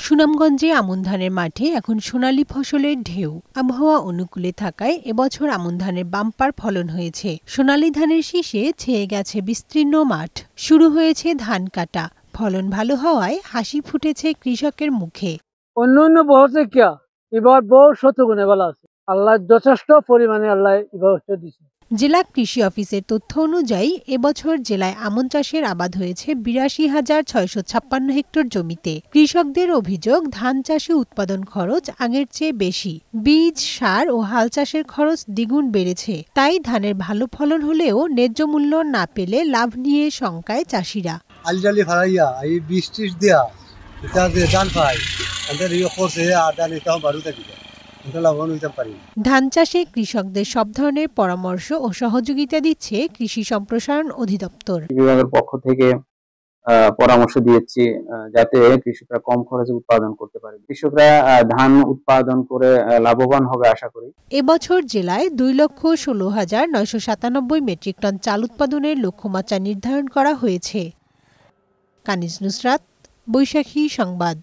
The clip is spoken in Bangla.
সুনামগঞ্জে আমন ধানের মাঠে এখন সোনালী ফসলের ঢেউ। আবহাওয়া অনুকূলে থাকায় এবছর আমন ধানের বাম্পার ফলন হয়েছে। সোনালী ধানের শীষে ছেয়ে গেছে বিস্তীর্ণ মাঠ। শুরু হয়েছে ধান কাটা। ফলন ভালো হওয়ায় হাসি ফুটেছে কৃষকের মুখে। অন্য অন্য বছর কিয়া এবার বহু শতগুণে ভালো আছে। আল্লাহ যথেষ্ট পরিমাণে আল্লাহ এবার দিচ্ছে। জেলা কৃষি অফিসের তথ্য অনুযায়ী এবছর জেলায় আমন চাষের আবাদ হয়েছে ৮২,৬৫৬ হেক্টর জমিতে। কৃষকদের অভিযোগ, ধান চাষে উৎপাদন খরচ আগের চেয়ে বেশি। বীজ, সার ও হাল চাষের খরচ দ্বিগুণ বেড়েছে। তাই ধানের ভালো ফলন হলেও ন্যায্য মূল্য না পেলে লাভ নিয়ে শঙ্কায় চাষিরা। আলজালি ফারাইয়া এই বৃষ্টি দেয়া এটা যে ধান পাই আমাদের এই খরচে আর ধান এটা বারু থাকি ধান চাষে কৃষকদের সব ধরনের পরামর্শ ও সহযোগিতা দিচ্ছে কৃষি সম্প্রসারণ অধিদপ্তর। বিভাগের পক্ষ থেকে পরামর্শ দিয়েছি যাতে কৃষকরা কম খরচে উৎপাদন করতে পারে। কৃষকরা ধান উৎপাদন করে লাভবান হবে আশা করি। এবছর জেলায় ২,১৬,৯৯৭ মেট্রিক টন চাল উৎপাদনের লক্ষ্যমাত্রা নির্ধারণ করা হয়েছে। কানিজ নুসরাত, বৈশাখী সংবাদ।